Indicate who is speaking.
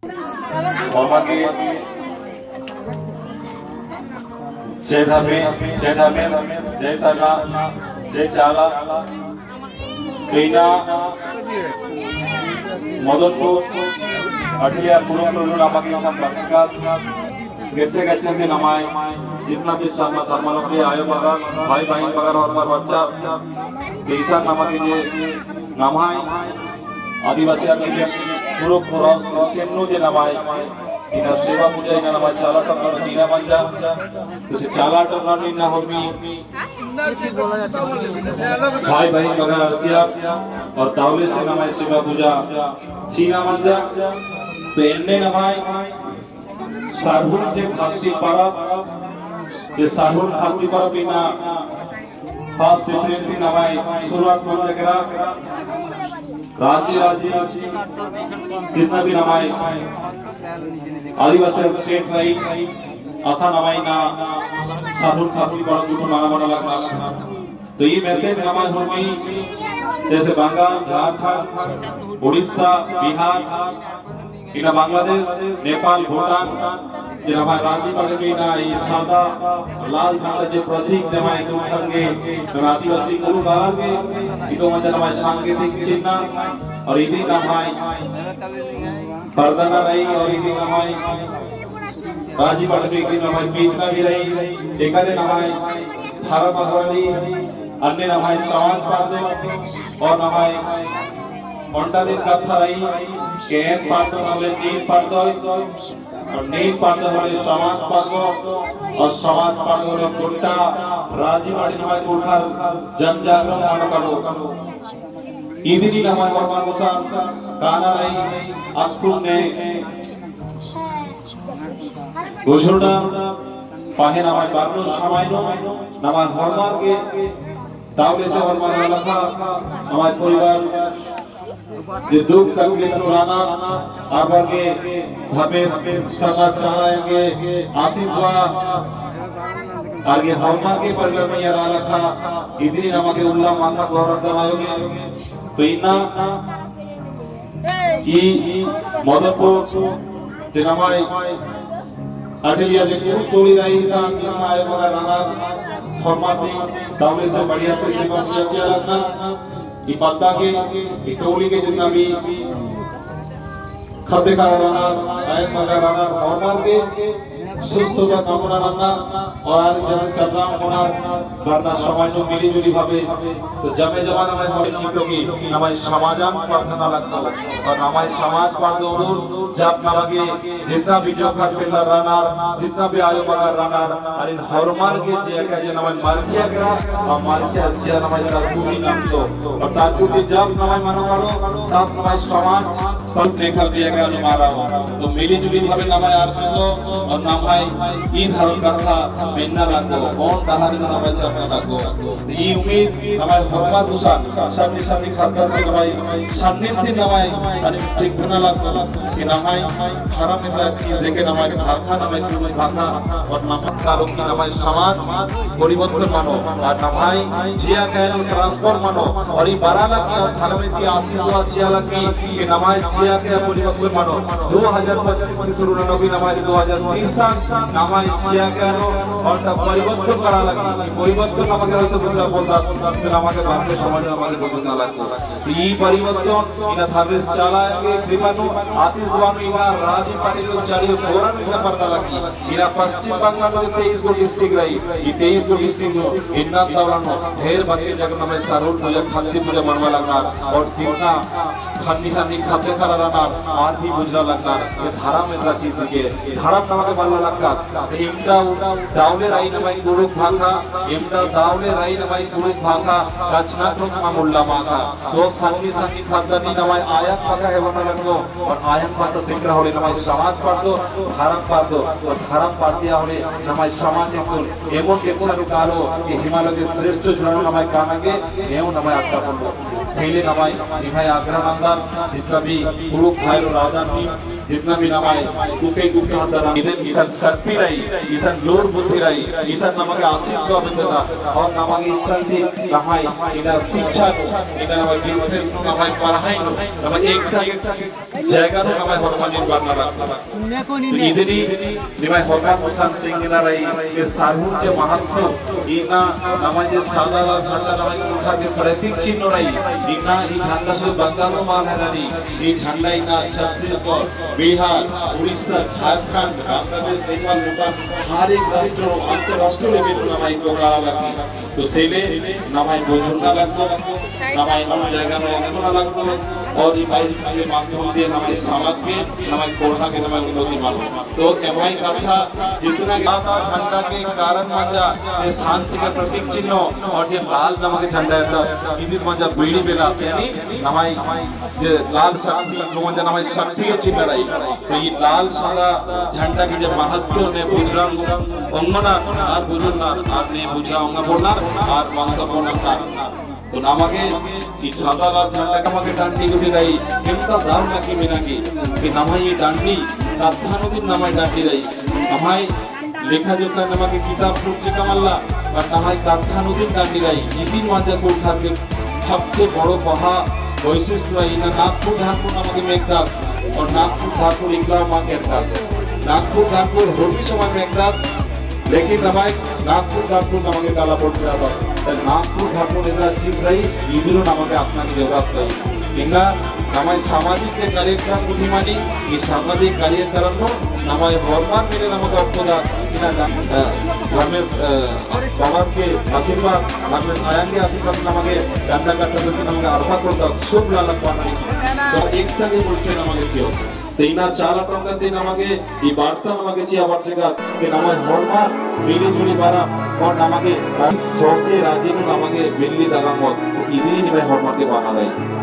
Speaker 1: Omagi Jedhame Jesana Jechala Kina Modonpur Atia Kurumuru Namakisan Bakskat Gece के नमाय जितना भी शर्मा धर्मालों के आयो बगर भाई बहन बगर और मर बच्चा कैसा नामा के लिए नमाय आदिवासी के पूरा पूरा केन्नो जे नमाय इन सेवा पूजा इन नमाय चाला टक्कर दीना मंजा तो चाला टक्कर नीना होगी भाई बहन बगर अर्सिया और तावले से नमाय सेवा पूजा चीना मंजा तो इन्हें नमाय साहुल जे खाती परब जे साहुल खाती परब बिना फर्स्ट अप्रैल की नवाई शुरुआत में जगरा राज्य जितना भी नवाई आदिवासी स्टेट रही आसा नवाई ना साहुल खाती परब को माना बना लगना तो ये मैसेज नमाज हो गई जैसे बंगाल झारखंड उड़ीसा बिहार इन बांग्लादेश नेपाल भूटान जिन हमारे राज्य पड़े ना ये सादा लाल झंडा जो प्रतीक नमाय को उठाएंगे आदिवासी गुरु गालांगे इतो मंजर हमारे सांकेतिक चिन्ह और इधी नमाय फरदाना रही और इधी नमाय राज्य पड़े की नमाय बीचना भी रही एकारे नमाय भारत मगवाली अन्य नमाय समाज पार्टी और नमाय दिन कथा रही केन पार्टो हमें नील पार्टो और नील पार्टो हमें समाज पार्टो और समाज पार्टो हमें कुट्टा राजी माड़ी हमें कुट्टा जन जागरण मानो करो इधर ही हमारे भगवान मुसा काना रही अक्टूबर ने गुजरना पाहे हमारे बाबू समाइनो हमारे हरमार के तावले से हरमार वाला था हमारे परिवार जो दुख तकलीफ पुराना आप आगे हमें समाज चलाएंगे आसिफ हुआ आगे हरमा के परिवार में यार आला था इतनी नमक उल्ला माथा गौरव दवायोगे तो इन्ना ये मददपुर जिनामाई अठलिया जो चोरी रही इंसान जिनामाई मगर राना हरमा थी दावले से बढ़िया से सेवा किया लगना इपत्ता के इटोली के जितना भी खर्चे का राना आयत मगर राना हरमार के सुस्त का नमूना राना और आज जब चलना होना वरना समाज में मिली जुली भावे तो जमे जमाना में हमारे चीज़ों की हमारे समाजम प्रार्थना लगता है और हमारे समाज पर दोनों जब नवागे जितना भी जो खर्च पिल्ला राना जितना भी आयो मगर राना और इन हरमार के जिया का जो नवाई मार्किया करा और मार्किया जिया नवाई ताकूरी नाम तो और ताकूरी जब नवाई मानो करो तब नवाई समाज पर देखा दिया गया हमारा तो मिली जुली भावे नवाई आरसी लो और नवाई इन धर्म कथा मिलना लगो कौन कहानी में नवाई चलना लगो ये उम्मीद हमारे हरमार मुसा सबनी खर्च के नवाई सन्निधि नवाई और सिखना लगो कि नवाई धर्म में लगती है कि नवाई भाषा नवाई कुछ भाषा और नवाई कालों की नवाई समाज परिवर्तन मानो और नवाई जिया कहने ट्रांसफर मानो और ये बाराना की धर्म में सी आसी हुआ जिया लगी कि नवाई जिया के परिवर्तन मानो 2025 से शुरू नवी नवाई 2030 तक नवाई जिया कहनो और तब परिवर्तन करा लगी परिवर्तन नमक से दूसरा बोलता फिर नमक बात में समझ नमक बोलना लगता ये परिवर्तन इन धर्म से चलाएंगे कृपानु आशीष दुआनु इना राजी पार्टी को चारियों फोरन में पड़ता लगी इना पश्चिम बंगाल में 23 को डिस्ट्रिक्ट रही ये 23 को डिस्ट्रिक्ट में इन्ना तवरानो ढेर बंदे जगह में सारोल पूजा खाती पूजा मनवा लगना और जितना खानी खाते खरा रहना आरती बुझना लगना ये धारा में ऐसा चीज के धारा नमक वाला लगता इमदा दावले राई नमाई गुरु भाखा इमदा दावले राई नमाई गुरु भाखा रचना क्रम मामुल्ला माखा तो सानी खातनी नमाई आयत पाका है वरना लगो और आयत पासा सिक्रा होले नमाई समाज पढ़ दो धारा पढ़ दो और धारा पढ़ दिया होले नमाई समाज एकूण एवं एकूण रुकालो कि हिमालय के श्रेष्ठ जुड़ान नमाई कानागे एवं नमाई आपका पढ़ दो पहले नमाई निभाई आग्रह नंदन जितना भी गुरु भाई राजा जितना भी नमाय कुके कुके हंदरा इधर इसान शक्ति रही इसान लोर बुद्धि रही इसान नमक आशीष को अभिनता और नमक इसान थी नमाय इधर शिक्षा इधर नमाय बिजनेस नमाय पढ़ाई नमाय एक जगह रो नमाय हनुमान निर्माण रखा इधरी नमाय हनुमान मुसान सिंगिना रही ये साधु के महत्व इना नमाय जे साधारण झंडा नमाय उठा के प्रतीक चिन्ह रही इना ये झंडा से बंगाल मान है नहीं ये झंडा इना छत्तीसगढ़ बिहार उड़ीसा झारखंड बांग्लादेश नेपाल भूटान हर एक राष्ट्र अंतरराष्ट्रीय लेवल पर नमाय को करा लगी तो सेले नमाय बोझना लगता नमाय नमाय जगह में लगना लगता और ये बाइस के माध्यम से नमाय समाज के नमाय कोरोना के नमाय उन्नति मानो तो एवं कथा जितना झंडा के कारण मजा ये शांति का प्रतीक चिन्ह और ये लाल नमक झंडा है इधर मजा बीड़ी बेला यानी नमाय ये लाल शक्ति जो मजा नमाय शक्ति के चिन्ह रही तो ये लाल सादा झंडा की जब महत्व ने बुझरा अंगना और बुझना और ने बुझरा अंगना बोलना और मांसा बोलना तो नामके इस सादा लाल झंडा का मके डांडी को भी रही किंतु दाम ना की मिला कि नमाय ये डांडी साधारणों दिन नमाय डांडी रही नमाय लेखा जोखा नमके किताब रूप से कमल्ला और नमाय साधारणों दिन डांडी रही इतनी मजा को उठा के सबसे बड़ो बहा वैशिष्ट रही ना नागपुर धानपुर नमके मेघदा और नागपुर धानपुर इकला मां के साथ नागपुर धानपुर होती समय मेघदा लेकिन नमाय नागपुर धानपुर नमके काला बोल जाता नागपुर धानपुर इतना चीज रही इधर नमके अपना की जरूरत रही इनका नमाय सामाजिक के कार्यक्रम बुद्धिमानी ये सामाजिक कार्यक्रम नो नमाय हनुमान मेरे नमके अपना इना धर्मे बाबा के आशीर्वाद धर्मे नायक के आशीर्वाद नमके चंदा का तब नमके अर्था करता शुभ लालक पानी तो एकता के बोलते नमके चियो तेना चार टंका ते नमके ये वार्ता नमके चिया वर्षगा के नमाय हनुमान मिली जुली बारा और नमके सौसे राजी नमके बिल्ली दगामत इधरी निमे हनुमान के बना रही